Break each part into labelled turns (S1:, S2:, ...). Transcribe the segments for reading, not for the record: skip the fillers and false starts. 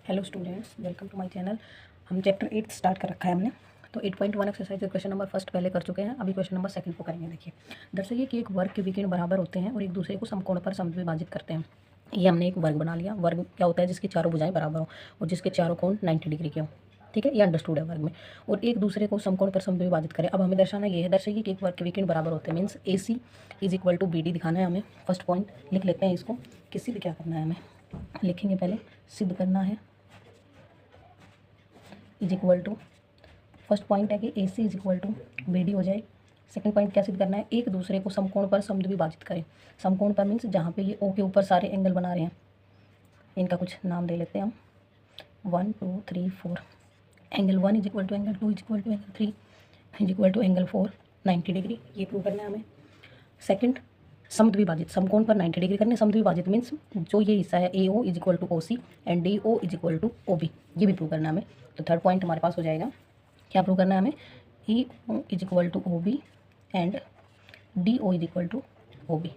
S1: Hello students, welcome to my channel. हम chapter 8 start कर रखा है हमने। तो 8.1 एक्सरसाइज क्वेश्चन नंबर फर्स्ट पहले कर चुके हैं। अभी क्वेश्चन नंबर सेकंड को करेंगे। देखिए, दर्शाइए कि एक वर्ग के विकर्ण बराबर होते हैं और एक दूसरे को समकोण पर समद्विभाजित करते हैं। ये हमने एक वर्ग बना लिया। वर्ग क्या होता है? जिसकी चारों भुजाएं बराबर हो और जिसके चारों कोण 90 डिग्री के हो। ठीक है, ये अंडरस्टूड है वर्ग में। और एक दूसरे को समकोण पर समद्विभाजित करें। अब हमें दर्शाना ये है, दर्शाइए कि एक वर्ग के विकर्ण बराबर होते हैं means AC is equal to BD दिखाना है हमें। फर्स्ट पॉइंट लिख लेते हैं इसको कि सिद्ध क्या करना है हमें। लिखेंगे पहले सिद्ध करना है is equal to, first point है कि AC is equal to BD हो जाए। सेकंड पॉइंट क्या सिद्ध करना है? एक दूसरे को समकोण पर समद्विभाजित करें। समकोण पर मीन्स जहाँ पे ये O के ऊपर सारे एंगल बना रहे हैं, इनका कुछ नाम दे लेते हैं हम। 1 2 3 4। Angle 1 is equal to angle 2 is equal to angle 3 is equal to angle 4 90 degree. ये प्रूव करना है हमें। सेकंड, समद्विभाजित, समकोण पर 90 डिग्री करने। समद्विभाजित मीन्स जो ये हिस्सा है AO is equal to OC and DO is equal to OB, ये भी प्रूव करना है हमें। तो थर्ड पॉइंट हमारे पास हो जाएगा, क्या प्रूव करना है हमें? EO is equal to OB and DO is equal to OB,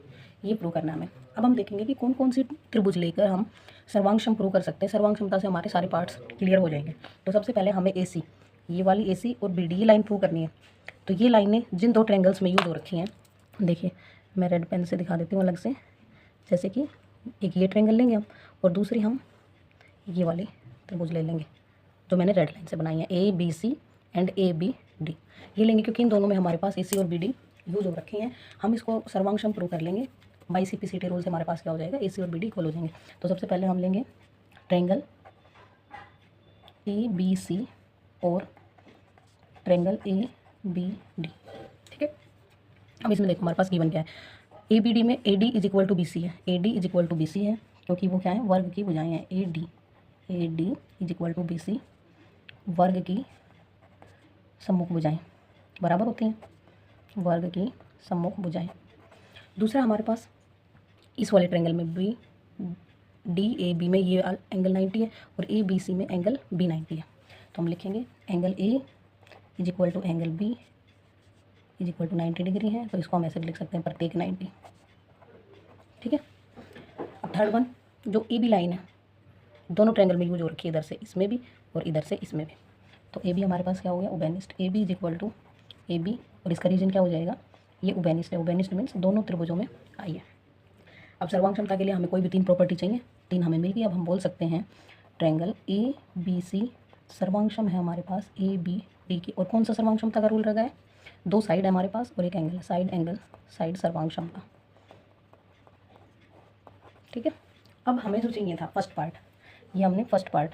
S1: ये प्रूव करना है हमें। अब हम देखेंगे कि कौन कौन सी त्रिभुज लेकर हम सर्वांग प्रूव कर सकते हैं। सर्वांग क्षमता से हमारे सारे पार्ट्स क्लियर हो जाएंगे। तो सबसे पहले हमें AC, ये वाली AC और BD ये लाइन प्रूव करनी है। तो ये लाइनें जिन दो ट्रायंगल्स में यूज हो रखी हैं, देखिए मैं रेड पेन से दिखा देती हूँ अलग से। जैसे कि एक ये ट्रायंगल लेंगे हम और दूसरी हम ये वाली त्रिभुज ले लेंगे जो मैंने रेड लाइन से बनाई है, ABC एंड ABD ये लेंगे क्योंकि इन दोनों में हमारे पास AC और BD यूज हो रखे हैं। हम इसको सर्वांग प्रूव कर लेंगे बाई CPCT रूल से। हमारे पास क्या हो जाएगा? AC और BD इक्वल हो जाएंगे। तो सबसे पहले हम लेंगे ट्रायंगल ABC और ट्रायंगल ABD। ठीक है, अब इसमें देखो हमारे पास गिवन क्या है। ABD में AD is equal to BC है। AD is equal to BC है क्योंकि वो क्या है? वर्ग की भुजाएं हैं। AD is equal to BC, वर्ग की सम्मुख भुजाएं बराबर होती हैं। वर्ग की सम्मुख भुजाएं। दूसरा हमारे पास इस वाले ट्रायंगल में DAB में ये एंगल 90 है और ABC में एंगल B 90 है। तो हम लिखेंगे angle A is equal to angle B is equal to 90 degree है। तो इसको हम ऐसे लिख सकते हैं प्रत्येक 90। ठीक है, अब थर्ड वन जो AB लाइन है, दोनों ट्रायंगल में यूज हो रखी है, इधर से इसमें भी और इधर से इसमें भी। तो AB हमारे पास क्या हो गया? उबेनिस्ट। AB is equal to AB और इसका रीजन क्या हो जाएगा? ये उबेनिस्ट है। उबेनिस्ट मीन्स दोनों त्रिभुजों में आई है। अब सर्वांग क्षमता के लिए हमें कोई भी 3 प्रॉपर्टी चाहिए, 3 हमें मिल गई। अब हम बोल सकते हैं ट्रायंगल ABC सर्वांगक्षम है हमारे पास ABD की। और कौन सा सर्वांग क्षमता का रूल लगा है? 2 साइड है हमारे पास और एक एंगल, साइड एंगल साइड सर्वांग क्षमता। ठीक है, अब हमें जो चाहिए था फर्स्ट पार्ट, ये हमने फर्स्ट पार्ट,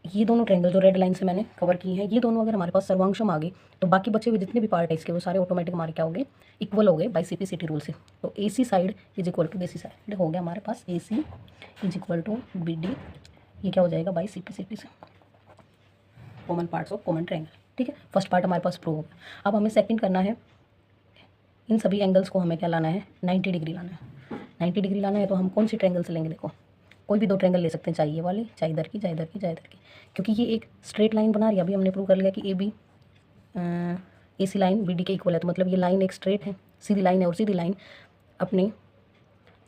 S1: ये दोनों ट्रायंगल जो रेड लाइन से मैंने कवर की हैं, ये दोनों अगर हमारे पास सर्वांगक्षम आ गए तो बाकी बचे हुए जितने भी पार्ट है इसके वो सारे ऑटोमेटिक हमारे क्या हो गए? इक्वल हो गए बाई CPCT रूल से। तो AC side is equal to BC side हो गया हमारे पास। AC is equal to BD, ये क्या हो जाएगा? बाई CPCT से common parts of common triangle. ठीक है, फर्स्ट पार्ट हमारे पास प्रूव हो गया। अब हमें सेकंड करना है, इन सभी एंगल्स को हमें क्या लाना है? 90 डिग्री लाना है। 90 डिग्री लाना है तो हम कौन सी ट्रायंगल से लेंगे? देखो कोई भी 2 ट्रायंगल ले सकते हैं, चाहे ये वाले, चाहे इधर की, चाहे इधर की, चाहे इधर की, क्योंकि ये एक स्ट्रेट लाइन बना रही है। अभी हमने प्रूव कर लिया कि AC लाइन BD के इक्वल है। तो मतलब ये लाइन एक स्ट्रेट है, सीधी लाइन है। और सीधी लाइन अपने,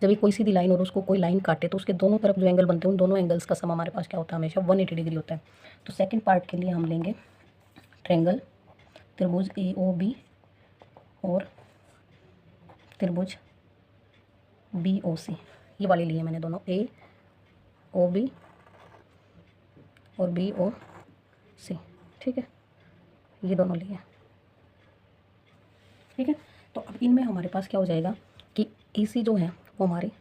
S1: जब ये कोई सीधी लाइन और उसको कोई लाइन काटे तो उसके दोनों तरफ जो एंगल बनते हैं उन दोनों एंगल्स का सम हमारे पास क्या होता है? हमेशा 180 डिग्री होता है। तो सेकेंड पार्ट के लिए हम लेंगे ट्रायंगल त्रिभुज AOB और त्रिभुज BOC, ये वाले लिए मैंने दोनों, AOB और BOC। ठीक है, ये दोनों लिए। ठीक है, तो अब इनमें हमारे पास क्या हो जाएगा कि AC जो है वो हमारी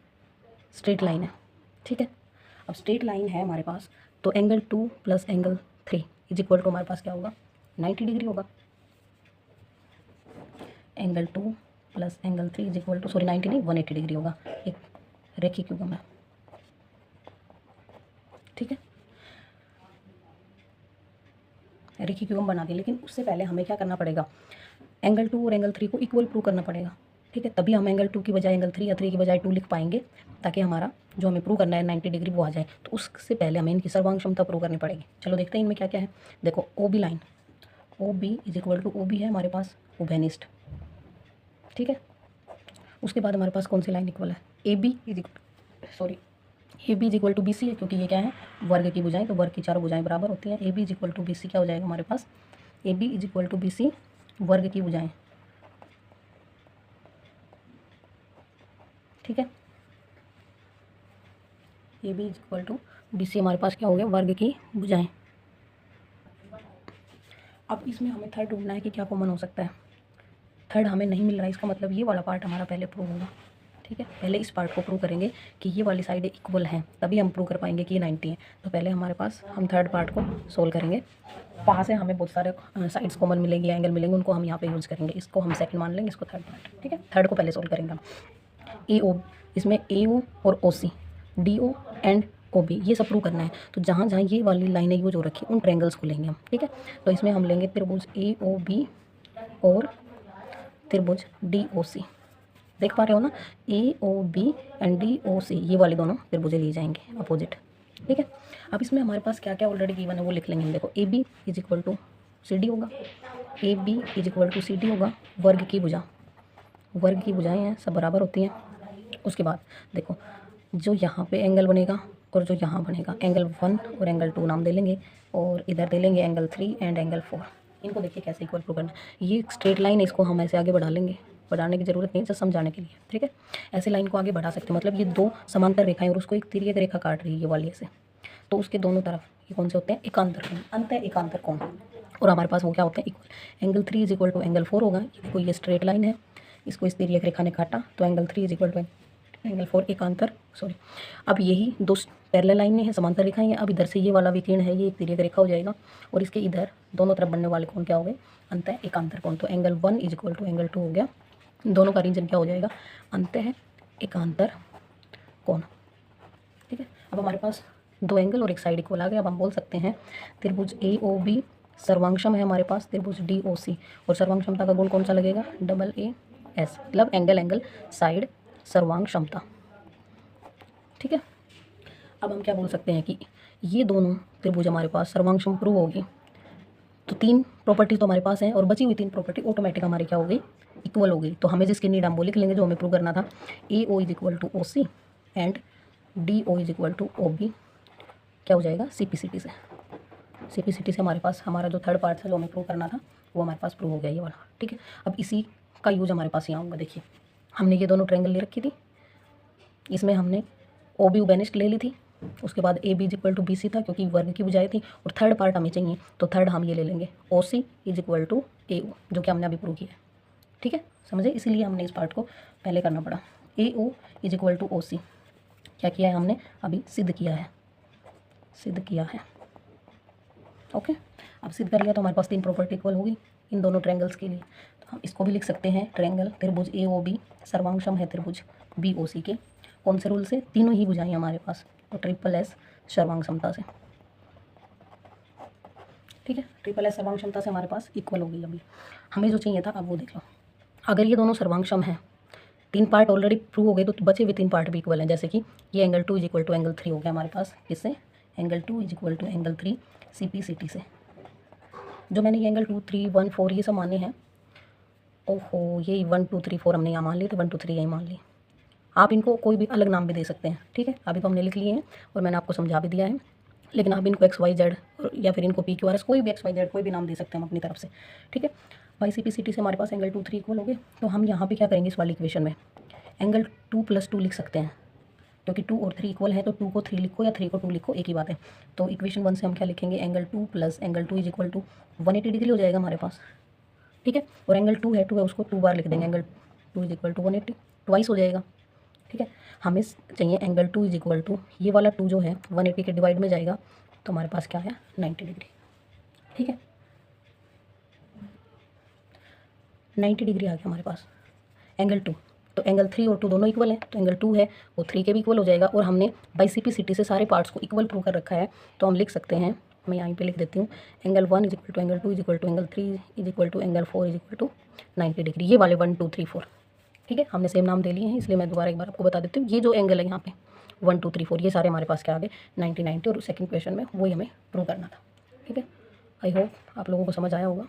S1: स्ट्रेट लाइन है। ठीक है, अब स्ट्रेट लाइन है हमारे पास तो angle 2 plus angle 3 is equal to हमारे पास क्या होगा? 90 डिग्री होगा। Angle 2 plus angle 3 is equal to, sorry 90 नहीं 180 डिग्री होगा। एक रेखीय युग्म है। ठीक है, रेखीय युग्म बना दिया, लेकिन उससे पहले हमें क्या करना पड़ेगा? एंगल 2 और एंगल 3 को इक्वल प्रूव करना पड़ेगा। ठीक है, तभी हम एंगल 2 की बजाय एंगल 3 या 3 की बजाय 2 लिख पाएंगे, ताकि हमारा जो हमें प्रूव करना है 90 डिग्री वो आ जाए। तो उससे पहले हमें इनकी सर्वांग क्षमता प्रूव करनी पड़ेगी। चलो देखते हैं इनमें क्या क्या है। देखो OB line, OB is equal to OB है हमारे पास उभयनिष्ठ। ठीक है, उसके बाद हमारे पास कौन सी लाइन इक्वल है? AB is equal, sorry A B is equal to B C है, क्योंकि ये क्या है, वर्ग की भुजाएं, तो वर्ग की चारों भुजाएं बराबर होती हैं। A B is equal to B C क्या हो जाएगा हमारे पास, A B is equal to B C वर्ग की भुजाएं, ठीक है। A B is equal to B C हमारे पास क्या हो गया, वर्ग की भुजाएं। अब इसमें हमें थर्ड ढूंढना है कि क्या कॉमन हो सकता है। थर्ड हमें नहीं मिल रहा है, इसका मतलब ये वाला पार्ट हमारा पहले प्रूव होगा, ठीक है। पहले इस पार्ट को प्रूव करेंगे कि ये वाली साइड इक्वल है, तभी हम प्रूव कर पाएंगे कि ये 90 है। तो पहले हमारे पास हम थर्ड पार्ट को सोल्व करेंगे, वहाँ से हमें बहुत सारे साइड्स कॉमन मिलेंगे, एंगल मिलेंगे, उनको हम यहाँ पे यूज़ करेंगे। इसको हम सेकंड मान लेंगे, इसको थर्ड पार्ट, ठीक है। थर्ड को पहले सोल्व करेंगे हम। ए ओ, इसमें ए ओ और O C, D O and O B, ये सब प्रूव करना है। तो जहाँ जहाँ ये वाली लाइनें यूज हो रखी उन ट्रायंगल्स को लेंगे हम, ठीक है। तो इसमें हम लेंगे त्रिभुज ए ओ बी और त्रिभुज डी ओ सी, देख पा रहे हो ना, A O B and D O C, ये वाले दोनों त्रिभुजें लिए जाएंगे अपोजिट, ठीक है। अब इसमें हमारे पास क्या क्या ऑलरेडी गिवन है वो लिख लेंगे हम। देखो A B is equal to C D होगा, A B is equal to C D होगा, वर्ग की भुजा, वर्ग की भुजाएं हैं सब बराबर होती हैं। उसके बाद देखो जो यहाँ पे एंगल बनेगा और जो यहाँ बनेगा, एंगल 1 और एंगल 2 नाम दे लेंगे, और इधर दे लेंगे एंगल 3 एंड एंगल 4। इनको देखिए कैसे इक्वल प्रूव करना है। ये एक स्ट्रेट लाइन है, इसको हम ऐसे आगे बढ़ा लेंगे, बढ़ाने की ज़रूरत नहीं, जस्ट समझाने के लिए, ठीक है। ऐसे लाइन को आगे बढ़ा सकते हैं, मतलब ये दो समांतर रेखाएं और उसको एक तिर्यक रेखा काट रही है ये वाली ऐसे, तो उसके दोनों तरफ ये कौन से होते हैं, एकांतर कोण, अंत एकांतर कोण। और हमारे पास वो क्या होते हैं, equal. Angle 3 is equal to angle 4 होगा। देखो ये स्ट्रेट लाइन है, इसको इस तिर्यक रेखा ने काटा, तो angle 3 is equal to angle 4 एकांतर, सॉरी। अब यही दो पैरेलल लाइन है, समांतर रेखाएं हैं। अब इधर से ये वाला विकीर्ण है, ये एक तिर्यक रेखा हो जाएगा, और इसके इधर दोनों तरफ बनने वाले कोण क्या हो गए, अंत एकांतर कोण। तो angle 1 is equal to angle 2 हो गया, दोनों का रीजन क्या हो जाएगा, अंत एकांतर कोण, ठीक है। अब हमारे पास दो एंगल और एक साइड इक्वल आ गया। अब हम बोल सकते हैं त्रिभुज ए ओ बी सर्वांगसम है हमारे पास त्रिभुज डी ओ सी, और सर्वांग क्षमता का गुण कौन सा लगेगा, डबल ए एस, मतलब एंगल एंगल साइड सर्वांग क्षमता, ठीक है। अब हम क्या बोल सकते हैं कि ये दोनों त्रिभुज हमारे पास सर्वांगसम प्रूव होगी, तो 3 प्रॉपर्टी तो हमारे पास हैं, और बची हुई 3 प्रॉपर्टी ऑटोमेटिक हमारी क्या हो गई, इक्वल हो गई। तो हमें जिसकी नीड हम वो लिख लेंगे जो हमें प्रूव करना था। A O is equal to O C and D O is equal to O B क्या हो जाएगा, सी पी सी टी से। सी पी सी टी से हमारे पास हमारा जो थर्ड पार्ट था जो हमें प्रूव करना था वो हमारे पास प्रूव हो गया ये वाला, ठीक है। अब इसी का यूज हमारे पास यहाँ होगा। देखिए हमने ये दोनों ट्रायंगल ले रखी थी, इसमें हमने ओ बी बेनिस्ट ले ली थी, उसके बाद A B is equal to B C था क्योंकि वर्ग की भुजाएं थी, और थर्ड पार्ट हमें चाहिए, तो थर्ड हम ये ले लेंगे ओ सी इज इक्वल टू ए ओ, जो कि हमने अभी प्रूव किया है, ठीक है, समझे। इसीलिए हमने इस पार्ट को पहले करना पड़ा। A O is equal to O C क्या किया है हमने, अभी सिद्ध किया है, सिद्ध किया है, ओके। अब सिद्ध कर लिया तो हमारे पास 3 प्रॉपर्टी इक्वल होगी इन दोनों ट्रायंगल्स के लिए। तो हम इसको भी लिख सकते हैं, ट्रायंगल त्रिभुज ए ओ बी सर्वांगसम है त्रिभुज बी ओ सी के, कौन से रूल से, तीनों ही भुजाएं हमारे पास, तो ट्रिपल एस सर्वांग क्षमता से, ठीक है। ट्रिपल एस सर्वांग क्षमता से हमारे पास इक्वल होगी। अभी हमें जो चाहिए था अब वो देख लो। अगर ये दोनों सर्वांगसम हैं, 3 पार्ट ऑलरेडी प्रूव हो गए, तो बचे हुए 3 पार्ट भी इक्वल हैं। जैसे कि ये angle 2 is equal to angle 3 हो गया हमारे पास, इससे angle 2 is equal to angle 3 C P C T से। जो मैंने ये एंगल 2 3 1 4 ये सब माने हैं, ओहो ये 1 2 3 4 हमने यहाँ मान लिए, तो 1 2 3 यही मान ली। आप इनको कोई भी अलग नाम भी दे सकते हैं, ठीक है। अभी तो हमने लिख लिए हैं और मैंने आपको समझा भी दिया है, लेकिन आप इनको एक्स वाई जेड या फिर इनको पी क्यू आर एस, कोई भी एक्स वाई जेड कोई भी नाम दे सकते हैं हम अपनी तरफ से, ठीक है। By C P C T से हमारे पास एंगल 2 3 इक्वल हो गए। तो हम यहाँ पे क्या करेंगे, इस वाली इक्वेशन में एंगल 2 + 2 लिख सकते हैं, क्योंकि 2 और 3 इक्वल है, तो 2 को 3 लिखो या 3 को 2 लिखो, एक ही बात है। तो इक्वेशन 1 से हम क्या लिखेंगे, angle 2 + angle 2 is equal to 180 degree हो जाएगा हमारे पास, ठीक है। और एंगल 2 है उसको 2 बार लिख देंगे, angle 2 is equal to 180 twice हो जाएगा, ठीक है। हमें चाहिए एंगल 2 इज इक्वल टू, ये वाला 2 जो है 180 के डिवाइड में जाएगा, तो हमारे पास क्या है 90 डिग्री, ठीक है। 90 डिग्री आ गया हमारे पास एंगल 2। तो एंगल 3 और 2 दोनों इक्वल हैं, तो एंगल 2 है वो 3 के भी इक्वल हो जाएगा। और हमने by C P C T से सारे पार्ट्स को इक्वल प्रूव कर रखा है, तो हम लिख सकते हैं, मैं यहाँ पे लिख देती हूँ, angle 1 is equal to angle 2 is equal to angle 3 is equal to angle 4 is equal to 90 degree, ये वाले 1 2 3 4, ठीक है। हमने सेम नाम दे लिए हैं, इसलिए मैं दोबारा एक बार आपको बता देती हूँ। ये जो एंगल है यहाँ पे 1 2 3 4 ये सारे हमारे पास क्या आ गए 90 90, और सेकंड क्वेश्चन में वही हमें प्रूव करना था, ठीक है। आई होप आप लोगों को समझ आया होगा।